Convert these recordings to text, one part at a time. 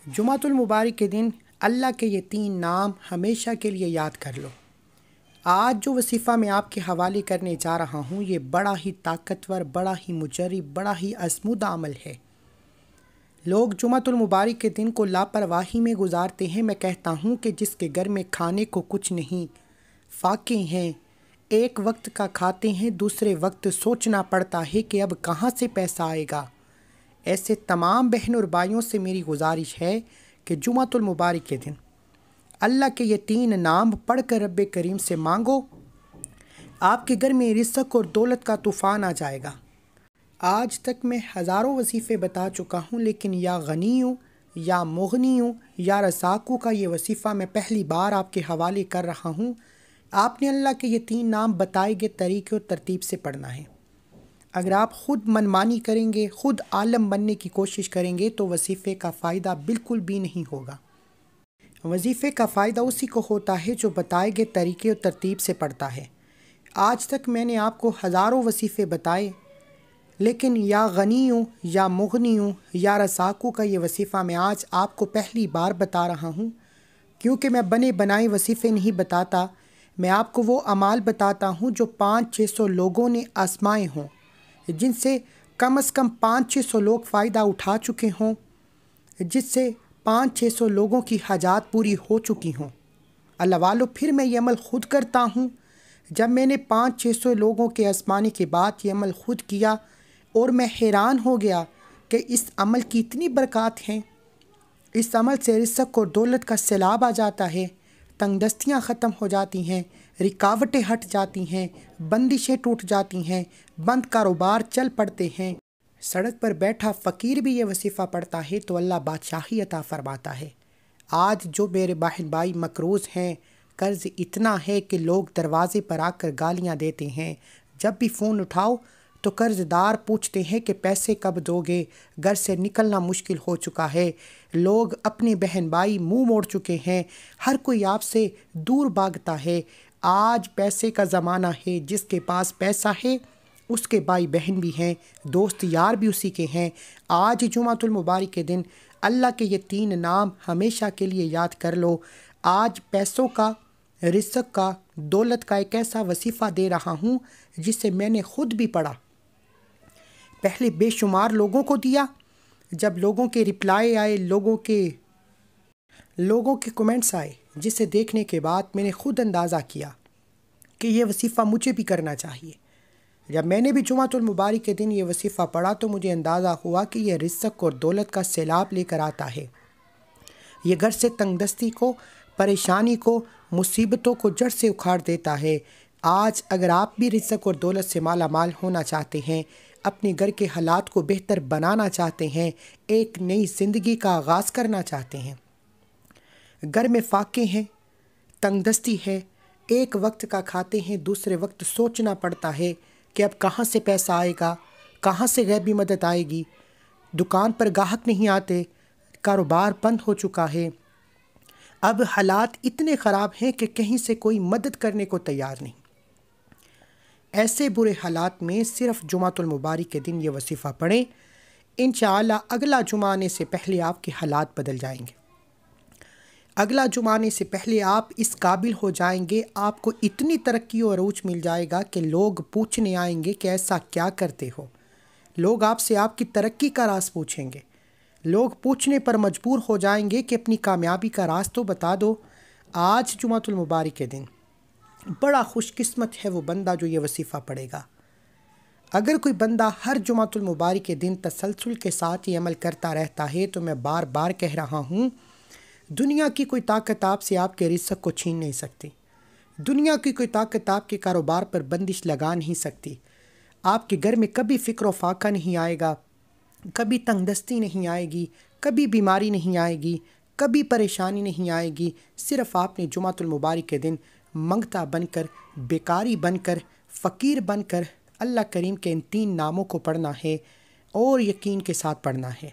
جمعۃ المبارک کے دن اللہ کے یہ 3 نام ہمیشہ کے لیے یاد کر لو۔ آج جو وظیفہ میں آپ کے حوالے کرنے جا رہا ہوں یہ بڑا ہی طاقتور، بڑا ہی مجرب، بڑا ہی آزمودہ عمل ہے۔ لوگ جمعۃ المبارک کے دن کو لاپرواہی میں گزارتے ہیں۔ میں کہتا ہوں کہ جس کے گھر میں کھانے کو کچھ نہیں، فاقے ہیں، ایک وقت کا کھاتے ہیں، دوسرے وقت سوچنا پڑتا ہے کہ اب کہاں سے پیسہ آئے گا، ایسے تمام بہن اور بھائیوں سے میری گزارش ہے کہ جمعۃ المبارک کے دن اللہ کے یہ 3 نام پڑھ کر رب کریم سے مانگو، آپ کے گھر میں رزق اور دولت کا طوفان آ جائے گا۔ آج تک میں ہزاروں وظیفے بتا چکا ہوں، لیکن یا غنی ہوں یا مغنی ہوں یا رزاقوں کا یہ وظیفہ میں پہلی بار آپ کے حوالے کر رہا ہوں۔ آپ نے اللہ کے یہ 3 نام بتائے گئے طریقے اور ترتیب سے پڑھنا ہے۔ اگر آپ خود منمانی کریں گے، خود عالم بننے کی کوشش کریں گے تو وظیفے کا فائدہ بالکل بھی نہیں ہوگا۔ وظیفے کا فائدہ اسی کو ہوتا ہے جو بتائے گئے طریقے اور ترتیب سے پڑھتا ہے۔ آج تک میں نے آپ کو ہزاروں وظیفے بتائے، لیکن یا غنی ہوں یا مغنی ہوں یا رزاقوں کا یہ وظیفہ میں آج آپ کو پہلی بار بتا رہا ہوں، کیونکہ میں بنے بنائے وظیفے نہیں بتاتا۔ میں آپ کو وہ اعمال بتاتا ہوں جو 500-600 لوگوں نے آزمائے ہوں، جن سے کم از کم 500-600 لوگ فائدہ اٹھا چکے ہوں، جس سے 500-600 لوگوں کی حاجات پوری ہو چکی ہوں۔ اللہ والو، پھر میں یہ عمل خود کرتا ہوں۔ جب میں نے 500-600 لوگوں کے آزمانے کے بعد یہ عمل خود کیا اور میں حیران ہو گیا کہ اس عمل کی اتنی برکات ہیں۔ اس عمل سے رزق اور دولت کا سیلاب آ جاتا ہے، تنگ دستیاں ختم ہو جاتی ہیں، رکاوٹیں ہٹ جاتی ہیں، بندشیں ٹوٹ جاتی ہیں، بند کاروبار چل پڑتے ہیں۔ سڑک پر بیٹھا فقیر بھی یہ وظیفہ پڑھتا ہے تو اللہ بادشاہی عطا فرماتا ہے۔ آج جو میرے بہن بھائی مقروض ہیں، قرض اتنا ہے کہ لوگ دروازے پر آ کر گالیاں دیتے ہیں۔ جب بھی فون اٹھاؤ تو قرض دار پوچھتے ہیں کہ پیسے کب دو گے، گھر سے نکلنا مشکل ہو چکا ہے، لوگ اپنے بہن بھائی منہ موڑ چکے ہیں، ہر کوئی آپ سے دور بھاگتا ہے۔ آج پیسے کا زمانہ ہے، جس کے پاس پیسہ ہے اس کے بھائی بہن بھی ہیں، دوست یار بھی اسی کے ہیں۔ آج جمعۃ المبارک کے دن اللہ کے یہ 3 نام ہمیشہ کے لیے یاد کر لو۔ آج پیسوں کا، رزق کا، دولت کا ایک ایسا وظیفہ دے رہا ہوں جسے میں نے خود بھی پڑھا، پہلے بے شمار لوگوں کو دیا۔ جب لوگوں کے رپلائی آئے، لوگوں کے کمنٹس آئے، جسے دیکھنے کے بعد میں نے خود اندازہ کیا کہ یہ وظیفہ مجھے بھی کرنا چاہیے۔ جب میں نے بھی جمعۃ المبارک کے دن یہ وظیفہ پڑھا تو مجھے اندازہ ہوا کہ یہ رزق اور دولت کا سیلاب لے کر آتا ہے۔ یہ گھر سے تنگ دستی کو، پریشانی کو، مصیبتوں کو جڑ سے اکھاڑ دیتا ہے۔ آج اگر آپ بھی رزق اور دولت سے مالا مال ہونا چاہتے ہیں، اپنے گھر کے حالات کو بہتر بنانا چاہتے ہیں، ایک نئی زندگی کا آغاز کرنا چاہتے ہیں، گھر میں فاقے ہیں، تنگ دستی ہے، ایک وقت کا کھاتے ہیں، دوسرے وقت سوچنا پڑتا ہے کہ اب کہاں سے پیسہ آئے گا، کہاں سے غیبی مدد آئے گی، دکان پر گاہک نہیں آتے، کاروبار بند ہو چکا ہے، اب حالات اتنے خراب ہیں کہ کہیں سے کوئی مدد کرنے کو تیار نہیں۔ ایسے برے حالات میں صرف جمعۃ المبارک کے دن یہ وظیفہ پڑھیں، انشاءاللہ اگلا جمعہ آنے سے پہلے آپ کے حالات بدل جائیں گے۔ اگلا جمعہ آنے سے پہلے آپ اس قابل ہو جائیں گے، آپ کو اتنی ترقی اور عروج مل جائے گا کہ لوگ پوچھنے آئیں گے کہ ایسا کیا کرتے ہو۔ لوگ آپ سے آپ کی ترقی کا راز پوچھیں گے۔ لوگ پوچھنے پر مجبور ہو جائیں گے کہ اپنی کامیابی کا راز تو بتا دو۔ آج جمعۃ المبارک کے دن بڑا خوش قسمت ہے وہ بندہ جو یہ وظیفہ پڑھے گا۔ اگر کوئی بندہ ہر جمعۃ المبارک کے دن تسلسل کے ساتھ یہ عمل کرتا رہتا ہے تو میں بار بار کہہ رہا ہوں، دنیا کی کوئی طاقت آپ سے آپ کے رزق کو چھین نہیں سکتی۔ دنیا کی کوئی طاقت آپ کے کاروبار پر بندش لگا نہیں سکتی۔ آپ کے گھر میں کبھی فکر و فاقہ نہیں آئے گا، کبھی تنگ دستی نہیں آئے گی، کبھی بیماری نہیں آئے گی، کبھی پریشانی نہیں آئے گی۔ صرف آپ نے جمعۃ المبارک کے دن منگتا بن کر، بیکاری بن کر، فقیر بن کر اللہ کریم کے ان 3 ناموں کو پڑھنا ہے اور یقین کے ساتھ پڑھنا ہے۔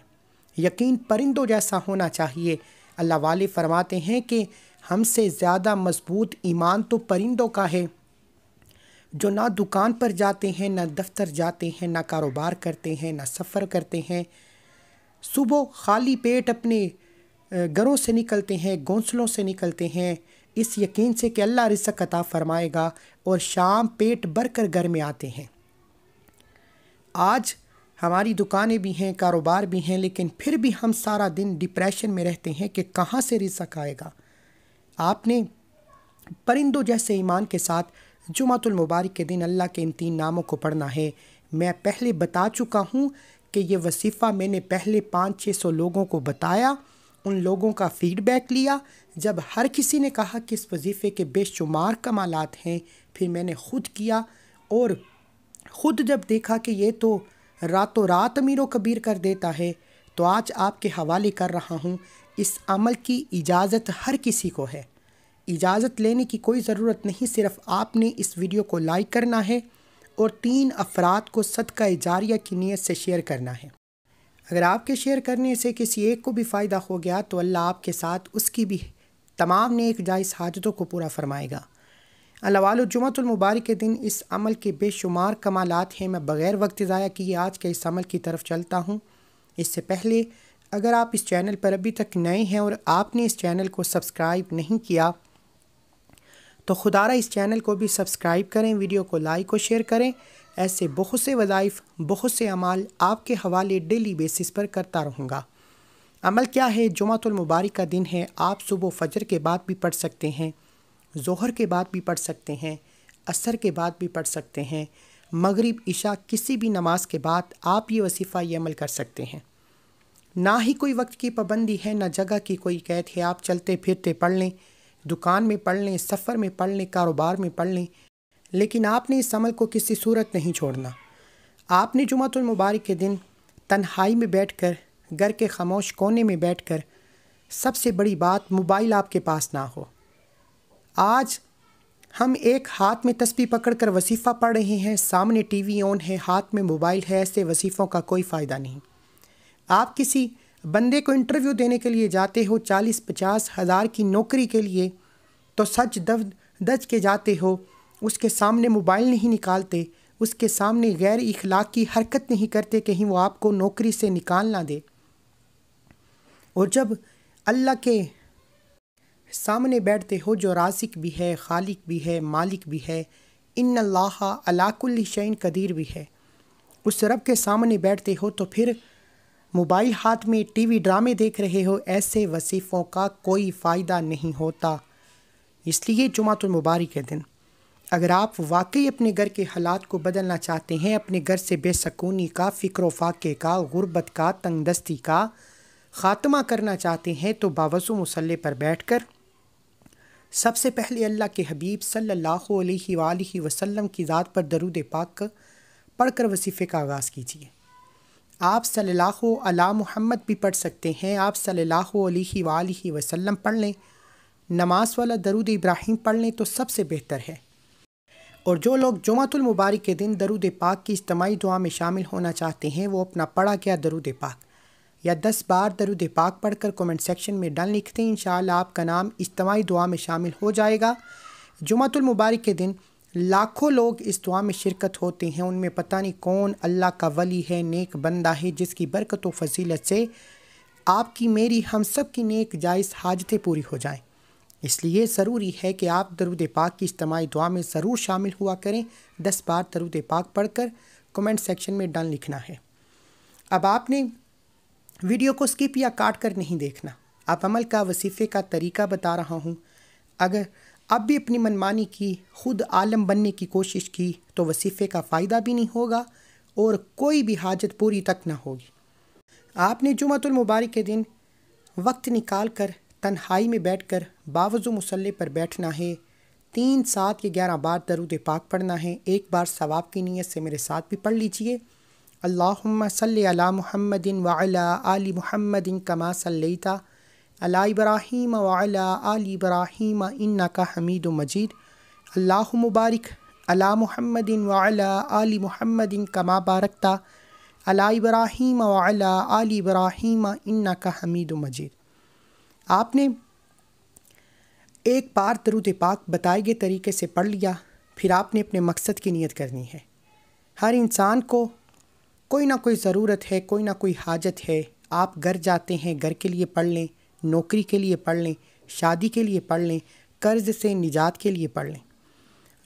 یقین پرندوں جیسا ہونا چاہیے۔ اللہ والے فرماتے ہیں کہ ہم سے زیادہ مضبوط ایمان تو پرندوں کا ہے، جو نہ دکان پر جاتے ہیں، نہ دفتر جاتے ہیں، نہ کاروبار کرتے ہیں، نہ سفر کرتے ہیں، صبح خالی پیٹ اپنے گھروں سے نکلتے ہیں، گھونسلوں سے نکلتے ہیں، اس یقین سے کہ اللہ رزق عطا فرمائے گا، اور شام پیٹ بھر کر گھر میں آتے ہیں۔ آج ہماری دکانیں بھی ہیں، کاروبار بھی ہیں، لیکن پھر بھی ہم سارا دن ڈپریشن میں رہتے ہیں کہ کہاں سے رزق آئے گا۔ آپ نے پرندوں جیسے ایمان کے ساتھ جمعۃ المبارک کے دن اللہ کے ان 3 ناموں کو پڑھنا ہے۔ میں پہلے بتا چکا ہوں کہ یہ وظیفہ میں نے پہلے 500-600 لوگوں کو بتایا، ان لوگوں کا فیڈ بیک لیا۔ جب ہر کسی نے کہا کہ اس وظیفے کے بے شمار کمالات ہیں، پھر میں نے خود کیا، اور خود جب دیکھا کہ یہ تو راتوں رات امیر و کبیر کر دیتا ہے، تو آج آپ کے حوالے کر رہا ہوں۔ اس عمل کی اجازت ہر کسی کو ہے، اجازت لینے کی کوئی ضرورت نہیں، صرف آپ نے اس ویڈیو کو لائک کرنا ہے اور 3 افراد کو صدقہ جاریہ کی نیت سے شیئر کرنا ہے۔ اگر آپ کے شیئر کرنے سے کسی ایک کو بھی فائدہ ہو گیا تو اللہ آپ کے ساتھ اس کی بھی تمام نیک جائز حاجتوں کو پورا فرمائے گا۔ اللہ والو، جمعۃ المبارک کے دن اس عمل کے بے شمار کمالات ہیں۔ میں بغیر وقت ضائع کیے آج کے اس عمل کی طرف چلتا ہوں۔ اس سے پہلے اگر آپ اس چینل پر ابھی تک نئے ہیں اور آپ نے اس چینل کو سبسکرائب نہیں کیا تو خدارہ اس چینل کو بھی سبسکرائب کریں، ویڈیو کو لائک و شیئر کریں۔ ایسے بہت سے وظائف، بہت سے اعمال آپ کے حوالے ڈیلی بیسس پر کرتا رہوں گا۔ عمل کیا ہے؟ جمعۃ المبارک کا دن ہے، آپ صبح فجر کے بعد بھی پڑھ سکتے ہیں، ظہر کے بعد بھی پڑھ سکتے ہیں، عصر کے بعد بھی پڑھ سکتے ہیں، مغرب عشاء کسی بھی نماز کے بعد آپ یہ وظیفہ یہ عمل کر سکتے ہیں۔ نہ ہی کوئی وقت کی پابندی ہے، نہ جگہ کی کوئی قید ہے، آپ چلتے پھرتے پڑھ لیں، دکان میں پڑھ لیں، سفر میں پڑھ لیں، کاروبار میں پڑھ لیں، لیکن آپ نے اس عمل کو کسی صورت نہیں چھوڑنا۔ آپ نے جمعۃ المبارک کے دن تنہائی میں بیٹھ کر، گھر کے خاموش کونے میں بیٹھ کر، سب سے بڑی بات موبائل آپ کے پاس نہ ہو۔ آج ہم ایک ہاتھ میں تسبیح پکڑ کر وظیفہ پڑھ رہے ہیں، سامنے ٹی وی آن ہے، ہاتھ میں موبائل ہے، ایسے وظیفوں کا کوئی فائدہ نہیں۔ آپ کسی بندے کو انٹرویو دینے کے لیے جاتے ہو، 40-50 ہزار کی نوکری کے لیے، تو سچ دج کے جاتے ہو، اس کے سامنے موبائل نہیں نکالتے، اس کے سامنے غیر اخلاقی حرکت نہیں کرتے، کہیں وہ آپ کو نوکری سے نکال نہ دے۔ اور جب اللہ کے سامنے بیٹھتے ہو جو رازق بھی ہے، خالق بھی ہے، مالک بھی ہے، ان اللہ علی کل شیء قدیر بھی ہے، اس رب کے سامنے بیٹھتے ہو تو پھر موبائل ہاتھ میں ٹی وی ڈرامے دیکھ رہے ہو، ایسے وظیفوں کا کوئی فائدہ نہیں ہوتا۔ اس لیے جمعۃ المبارک کے دن اگر آپ واقعی اپنے گھر کے حالات کو بدلنا چاہتے ہیں، اپنے گھر سے بے سکونی کا، فکر و فاقے کا، غربت کا، تنگ دستی کا خاتمہ کرنا چاہتے ہیں، تو باوضو مصلی پر بیٹھ کر سب سے پہلے اللہ کے حبیب صلی اللہ علیہ وآلہ وسلم کی ذات پر درود پاک پڑھ کر وظیفے کا آغاز کیجیے۔ آپ صلی اللہ علی محمد بھی پڑھ سکتے ہیں، آپ صلی اللہ علیہ وآلہ وسلم پڑھ لیں، نماز والا درود ابراہیم پڑھ لیں تو سب سے بہتر ہے۔ اور جو لوگ جمعۃ المبارک کے دن درود پاک کی اجتماعی دعا میں شامل ہونا چاہتے ہیں، وہ اپنا پڑھا گیا درود پاک یا 10 بار درود پاک پڑھ کر کومنٹ سیکشن میں ڈن لکھ دیں، انشاءاللہ آپ کا نام اجتماعی دعا میں شامل ہو جائے گا۔ جمعۃ المبارک کے دن لاکھوں لوگ اس دعا میں شرکت ہوتے ہیں، ان میں پتہ نہیں کون اللہ کا ولی ہے، نیک بندہ ہے، جس کی برکت و فضیلت سے آپ کی، میری، ہم سب کی نیک جائز حاجتیں پوری ہو جائیں۔ اس لیے ضروری ہے کہ آپ درود پاک کی اجتماعی دعا میں ضرور شامل ہوا کریں۔ 10 بار درود پاک پڑھ کر کومنٹ سیکشن میں ڈن لکھنا ہے۔ اب آپ نے ویڈیو کو سکپ یا کاٹ کر نہیں دیکھنا، اب عمل کا، وظیفے کا طریقہ بتا رہا ہوں۔ اگر اب بھی اپنی منمانی کی، خود عالم بننے کی کوشش کی تو وظیفے کا فائدہ بھی نہیں ہوگا اور کوئی بھی حاجت پوری تک نہ ہوگی۔ آپ نے جمعۃ المبارک کے دن وقت نکال کر تنہائی میں بیٹھ کر باوضو مصلی پر بیٹھنا ہے، 3، 7 یا 11 بار درود پاک پڑھنا ہے۔ ایک بار ثواب کی نیت سے میرے ساتھ بھی پڑھ لیجئے۔ اللہم صلی علی محمد وعلی آل محمد کما صلیت علی ابراہیم وعلی آل ابراہیم انک حمید مجید۔ اللہم بارک علی محمد وعلی آل محمد کما بارکت علی ابراہیم وعلی آل ابراہیم انک حمید مجید۔ آپ نے ایک بار درود پاک بتائے گئے طریقے سے پڑھ لیا، پھر آپ نے اپنے مقصد کی نیت کرنی ہے۔ ہر انسان کو کوئی نہ کوئی ضرورت ہے، کوئی نہ کوئی حاجت ہے۔ آپ گھر جاتے ہیں، گھر کے لیے پڑھ لیں، نوکری کے لیے پڑھ لیں، شادی کے لیے پڑھ لیں، قرض سے نجات کے لیے پڑھ لیں۔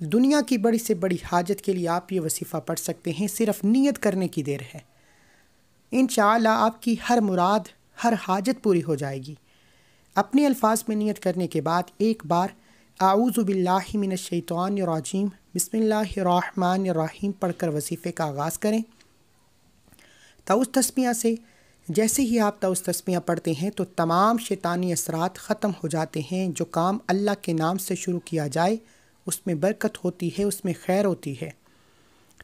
دنیا کی بڑی سے بڑی حاجت کے لیے آپ یہ وظیفہ پڑھ سکتے ہیں، صرف نیت کرنے کی دیر ہے۔ انشاءاللہ آپ کی ہر مراد، ہر حاجت پوری ہو جائے گی۔ اپنے الفاظ میں نیت کرنے کے بعد ایک بار اعوذ باللہ من الشیطان الرجیم بسم اللہ الرحمن الرحیم پڑھ کر وظیفے کا آغاز کریں۔ طاؤس تسمیہ سے جیسے ہی آپ طاؤس تسمیہ پڑھتے ہیں تو تمام شیطانی اثرات ختم ہو جاتے ہیں۔ جو کام اللہ کے نام سے شروع کیا جائے اس میں برکت ہوتی ہے، اس میں خیر ہوتی ہے۔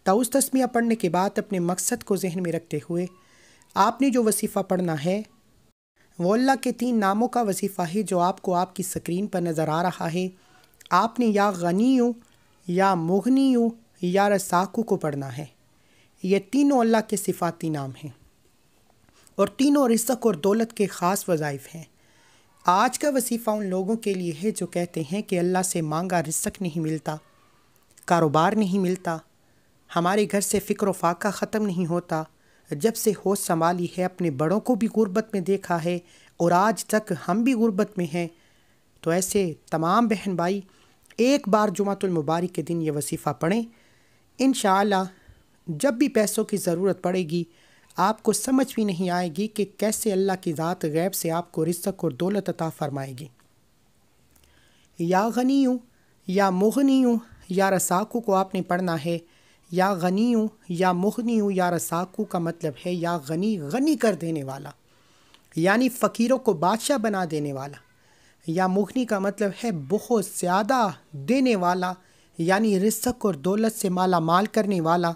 طاؤس تسمیہ پڑھنے کے بعد اپنے مقصد کو ذہن میں رکھتے ہوئے آپ نے جو وظیفہ پڑھنا ہے وہ اللہ کے 3 ناموں کا وظیفہ ہے جو آپ کو آپ کی سکرین پر نظر آ رہا ہے۔ آپ نے یا غنیو، یا مغنیو، یا رزاقو کو پڑھنا ہے۔ یہ تینوں اللہ کے صفاتی نام ہیں اور تینوں رزق اور دولت کے خاص وظائف ہیں۔ آج کا وظیفہ ان لوگوں کے لیے ہے جو کہتے ہیں کہ اللہ سے مانگا رزق نہیں ملتا، کاروبار نہیں ملتا، ہمارے گھر سے فکر و فاقہ ختم نہیں ہوتا، جب سے ہوش سنبھالی ہے اپنے بڑوں کو بھی غربت میں دیکھا ہے اور آج تک ہم بھی غربت میں ہیں۔ تو ایسے تمام بہن بھائی ایک بار جمعۃ المبارک کے دن یہ وظیفہ پڑھیں۔ انشاءاللہ جب بھی پیسوں کی ضرورت پڑے گی آپ کو سمجھ بھی نہیں آئے گی کہ کیسے اللہ کی ذات غیب سے آپ کو رزق اور دولت عطا فرمائے گی۔ یا غنیوں، یا مغنیوں، یا رزاقو کو آپ نے پڑھنا ہے۔ یا غنیوں، یا مغنیوں، یا رزاقو کا مطلب ہے یا غنی، غنی کر دینے والا، یعنی فقیروں کو بادشاہ بنا دینے والا۔ یا مغنی کا مطلب ہے بہت زیادہ دینے والا، یعنی رزق اور دولت سے مالا مال کرنے والا۔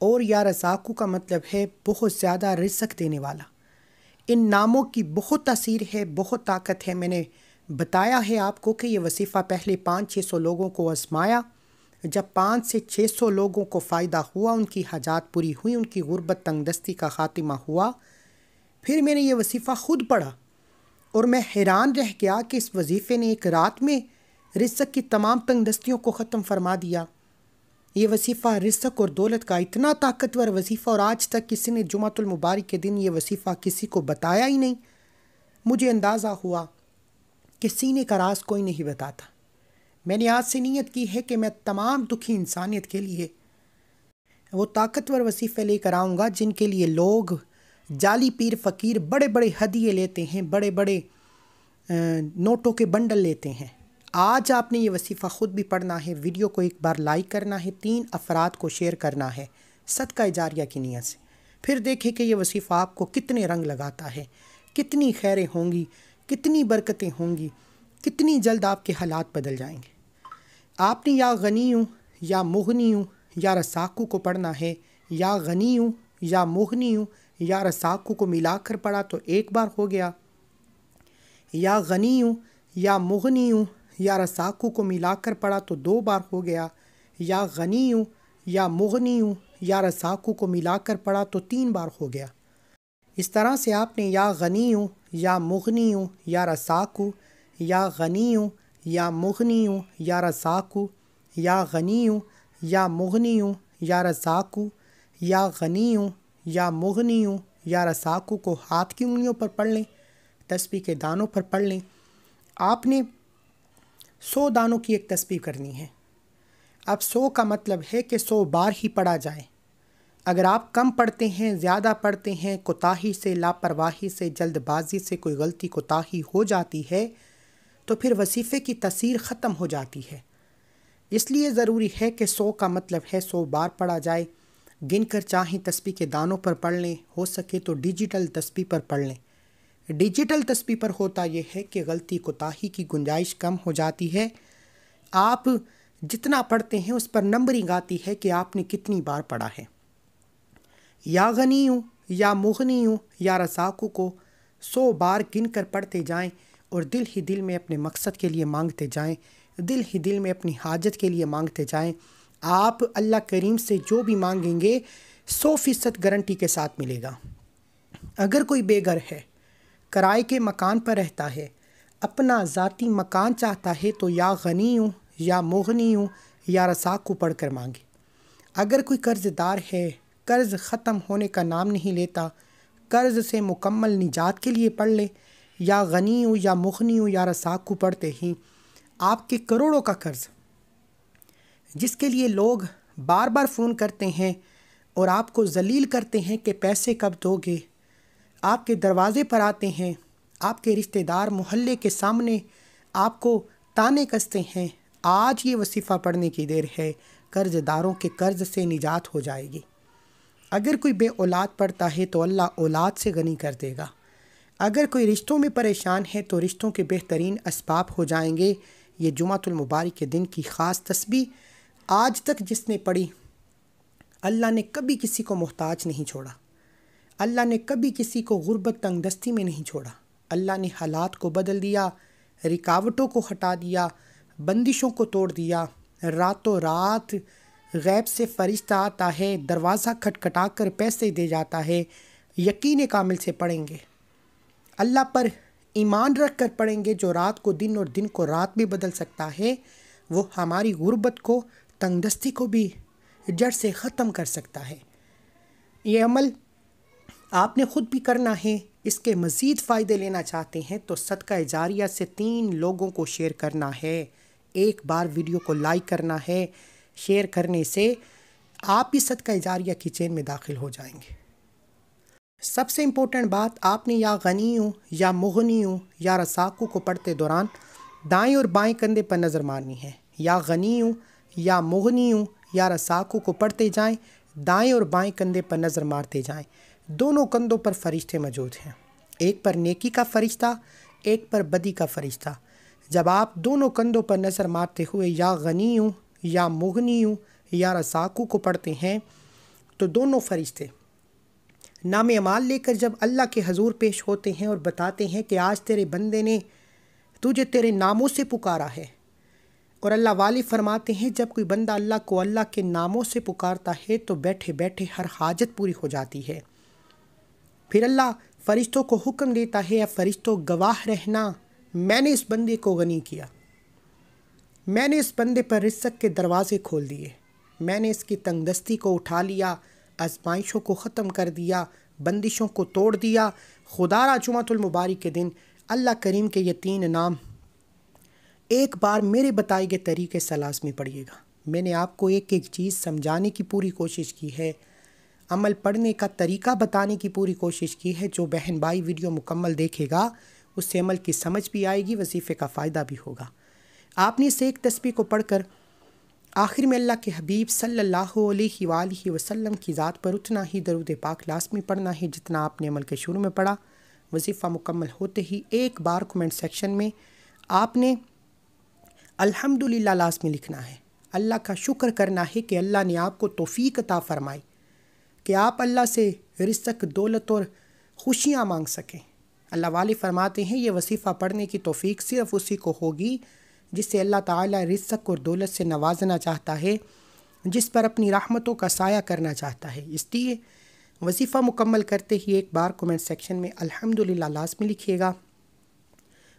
اور یا رزاقو کا مطلب ہے بہت زیادہ رزق دینے والا۔ ان ناموں کی بہت تاثیر ہے، بہت طاقت ہے۔ میں نے بتایا ہے آپ کو کہ یہ وظیفہ پہلے 500-600 لوگوں کو آزمایا، جب 500 سے 600 لوگوں کو فائدہ ہوا، ان کی حاجات پوری ہوئی، ان کی غربت تنگ دستی کا خاتمہ ہوا، پھر میں نے یہ وظیفہ خود پڑھا اور میں حیران رہ گیا کہ اس وظیفے نے ایک رات میں رزق کی تمام تنگ دستیوں کو ختم فرما دیا۔ یہ وظیفہ رزق اور دولت کا اتنا طاقتور وظیفہ، اور آج تک کسی نے جمعۃ المبارک کے دن یہ وظیفہ کسی کو بتایا ہی نہیں۔ مجھے اندازہ ہوا کہ سینے کا راز کوئی نہیں بتاتا۔ میں نے آج سے نیت کی ہے کہ میں تمام دکھی انسانیت کے لیے وہ طاقتور وظیفے لے کر آؤں گا جن کے لیے لوگ جعلی پیر فقیر بڑے بڑے ہدیے لیتے ہیں، بڑے بڑے نوٹوں کے بنڈل لیتے ہیں۔ آج آپ نے یہ وظیفہ خود بھی پڑھنا ہے، ویڈیو کو ایک بار لائک کرنا ہے، 3 افراد کو شیئر کرنا ہے صدقہ جاریہ کی نیت سے۔ پھر دیکھیں کہ یہ وظیفہ آپ کو کتنے رنگ لگاتا ہے، کتنی خیریں ہوں گی، کتنی برکتیں ہوں گی، کتنی جلد آپ کے حالات بدل جائیں گے۔ آپ نے یا غنیوں، یا مغنیوں، یا رزاقو کو پڑھنا ہے۔ یا غنیوں، یا مغنیوں، یا رزاقو کو ملا کر پڑھا تو ایک بار ہو گیا۔ یا غنیوں، یا مغنیوں، یا رزاقو کو ملا کر پڑھا تو 2 بار ہو گیا۔ یا غنیوں، یا مغنیوں، یا رزاقو کو ملا کر پڑھا تو 3 بار ہو گیا۔ اس طرح سے آپ نے یا غنیوں، یا مغنیوں، یا رزاقو، یا غنیوں، یا مغنیوں، یا رزاقو، یا غنیوں، یا مغنیوں، یا رزاقو، یا غنیوں، یا مغنیوں، یا رزاقو کو ہاتھ کی انگلیوں پر پڑھ لیں، تسبیح کے دانوں پر پڑھ لیں۔ آپ نے 100 دانوں کی ایک تسبیح کرنی ہے۔ اب 100 کا مطلب ہے کہ 100 بار ہی پڑھا جائے۔ اگر آپ کم پڑھتے ہیں، زیادہ پڑھتے ہیں، کوتاہی سے، لاپرواہی سے، جلد بازی سے کوئی غلطی کوتاہی ہو جاتی ہے تو پھر وظیفے کی تاثیر ختم ہو جاتی ہے۔ اس لیے ضروری ہے کہ 100 کا مطلب ہے 100 بار پڑھا جائے۔ گن کر چاہیں تسبیح کے دانوں پر پڑھ لیں، ہو سکے تو ڈیجیٹل تسبیح پر پڑھ لیں۔ ڈیجیٹل تسبیح پر ہوتا یہ ہے کہ غلطی کوتاہی کی گنجائش کم ہو جاتی ہے۔ آپ جتنا پڑھتے ہیں اس پر نمبرنگ آتی ہے کہ آپ نے کتنی بار پڑھا ہے۔ یا غنیوں، یا مغنیوں، یا رزاقو کو 100 بار گن کر پڑھتے جائیں اور دل ہی دل میں اپنے مقصد کے لیے مانگتے جائیں، دل ہی دل میں اپنی حاجت کے لیے مانگتے جائیں۔ آپ اللہ کریم سے جو بھی مانگیں گے 100% گارنٹی کے ساتھ ملے گا۔ اگر کوئی بے گھر ہے، کرائے کے مکان پر رہتا ہے، اپنا ذاتی مکان چاہتا ہے تو یا غنیوں، یا مغنیوں، یا رزاقو پڑھ کر مانگے۔ اگر کوئی قرض دار ہے، قرض ختم ہونے کا نام نہیں لیتا، قرض سے مکمل نجات کے لیے پڑھ لے۔ یا غنی ہوں یا مغنی ہوں یا رزاق کو پڑھتے ہی آپ کے کروڑوں کا قرض، جس کے لیے لوگ بار بار فون کرتے ہیں اور آپ کو ذلیل کرتے ہیں کہ پیسے کب دو گے، آپ کے دروازے پر آتے ہیں، آپ کے رشتہ دار محلے کے سامنے آپ کو تانے کستے ہیں، آج یہ وظیفہ پڑھنے کی دیر ہے، قرض داروں کے قرض سے نجات ہو جائے گی۔ اگر کوئی بے اولاد پڑتا ہے تو اللہ اولاد سے غنی کر دے گا۔ اگر کوئی رشتوں میں پریشان ہے تو رشتوں کے بہترین اسباب ہو جائیں گے۔ یہ جمعۃ المبارک کے دن کی خاص تسبیح آج تک جس نے پڑھی، اللہ نے کبھی کسی کو محتاج نہیں چھوڑا، اللہ نے کبھی کسی کو غربت تنگ دستی میں نہیں چھوڑا۔ اللہ نے حالات کو بدل دیا، رکاوٹوں کو ہٹا دیا، بندشوں کو توڑ دیا۔ راتوں رات غیب سے فرشتہ آتا ہے، دروازہ کھٹکھٹا کر پیسے دے جاتا ہے۔ یقین کامل سے پڑھیں گے، اللہ پر ایمان رکھ کر پڑھیں گے، جو رات کو دن اور دن کو رات بھی بدل سکتا ہے، وہ ہماری غربت کو، تنگ دستی کو بھی جڑ سے ختم کر سکتا ہے۔ یہ عمل آپ نے خود بھی کرنا ہے۔ اس کے مزید فائدے لینا چاہتے ہیں تو صدقہ جاریہ سے 3 لوگوں کو شیئر کرنا ہے۔ ایک بار ویڈیو کو لائک کرنا ہے۔ شیئر کرنے سے آپ بھی صدقہ جاریہ کی چین میں داخل ہو جائیں گے۔ سب سے امپورٹنٹ بات، آپ نے یا غنی ہوں یا مغنی ہوں یا رزاق کو پڑھتے دوران دائیں اور بائیں کندھے پر نظر مارنی ہے۔ یا غنی ہوں یا مغنی ہوں یا رزاق کو پڑھتے جائیں، دائیں اور بائیں کندھے پر نظر مارتے جائیں۔ دونوں کندھوں پر فرشتے موجود ہیں، ایک پر نیکی کا فرشتہ، ایک پر بدی کا فرشتہ۔ جب آپ دونوں کندھوں پر نظر مارتے ہوئے یا غنی ہوں یا مغنی ہوں یا رزاق کو پڑھتے ہیں تو دونوں فرشتے نام اعمال لے کر جب اللہ کے حضور پیش ہوتے ہیں اور بتاتے ہیں کہ آج تیرے بندے نے تجھے تیرے ناموں سے پکارا ہے، اور اللہ والی فرماتے ہیں جب کوئی بندہ اللہ کو اللہ کے ناموں سے پکارتا ہے تو بیٹھے بیٹھے ہر حاجت پوری ہو جاتی ہے۔ پھر اللہ فرشتوں کو حکم دیتا ہے، اے فرشتوں گواہ رہنا، میں نے اس بندے کو غنی کیا، میں نے اس بندے پر رزق کے دروازے کھول دیے، میں نے اس کی تنگ دستی کو اٹھا لیا، آزمائشوں کو ختم کر دیا، بندشوں کو توڑ دیا۔ خدا را جمعۃ المبارک کے دن اللہ کریم کے یہ 3 نام ایک بار میرے بتائے گئے طریقے سے لازمی پڑھیے گا۔ میں نے آپ کو ایک ایک چیز سمجھانے کی پوری کوشش کی ہے، عمل پڑھنے کا طریقہ بتانے کی پوری کوشش کی ہے۔ جو بہن بھائی ویڈیو مکمل دیکھے گا اس سے عمل کی سمجھ بھی آئے گی، وظیفے کا فائدہ بھی ہوگا۔ آپ نے اس ایک تسبیح کو پڑھ کر آخر میں اللہ کے حبیب صلی اللہ علیہ وآلہ وسلم کی ذات پر اتنا ہی درود پاک لازمی پڑھنا ہے جتنا آپ نے عمل کے شروع میں پڑھا۔ وظیفہ مکمل ہوتے ہی ایک بار کمنٹ سیکشن میں آپ نے الحمدللہ لازمی لکھنا ہے۔ اللہ کا شکر کرنا ہے کہ اللہ نے آپ کو توفیق عطا فرمائی کہ آپ اللہ سے رزق، دولت اور خوشیاں مانگ سکیں۔ اللہ والے فرماتے ہیں یہ وظیفہ پڑھنے کی توفیق صرف اسی کو ہوگی جس سے اللہ تعالیٰ رزق اور دولت سے نوازنا چاہتا ہے، جس پر اپنی رحمتوں کا سایہ کرنا چاہتا ہے۔ اس لیے وظیفہ مکمل کرتے ہی ایک بار کمنٹ سیکشن میں الحمدللہ لازمی لکھیے گا،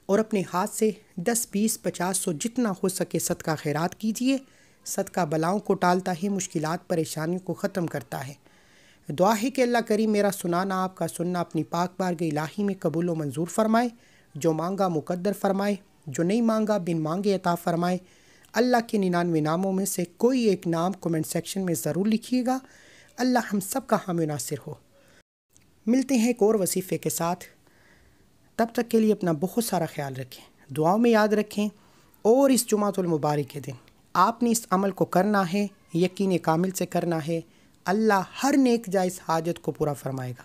اور اپنے ہاتھ سے 10، 20، 50، 100 جتنا ہو سکے صدقہ خیرات کیجیے۔ صدقہ بلاؤں کو ٹالتا ہے، مشکلات پریشانیوں کو ختم کرتا ہے۔ دعا ہے کہ اللہ کریم میرا سنانا، آپ کا سننا اپنی پاک بارگاہ الہی میں قبول و منظور فرمائے، جو مانگا مقدر فرمائے، جو نہیں مانگا بن مانگے عطا فرمائے۔ اللہ کے 99 ناموں میں سے کوئی ایک نام کمنٹ سیکشن میں ضرور لکھیے گا۔ اللہ ہم سب کا حامی ناصر ہو۔ ملتے ہیں ایک اور وظیفے کے ساتھ، تب تک کے لیے اپنا بہت سارا خیال رکھیں، دعاؤں میں یاد رکھیں، اور اس جمعۃ المبارک کے دن آپ نے اس عمل کو کرنا ہے، یقین کامل سے کرنا ہے۔ اللہ ہر نیک جائز حاجت کو پورا فرمائے گا۔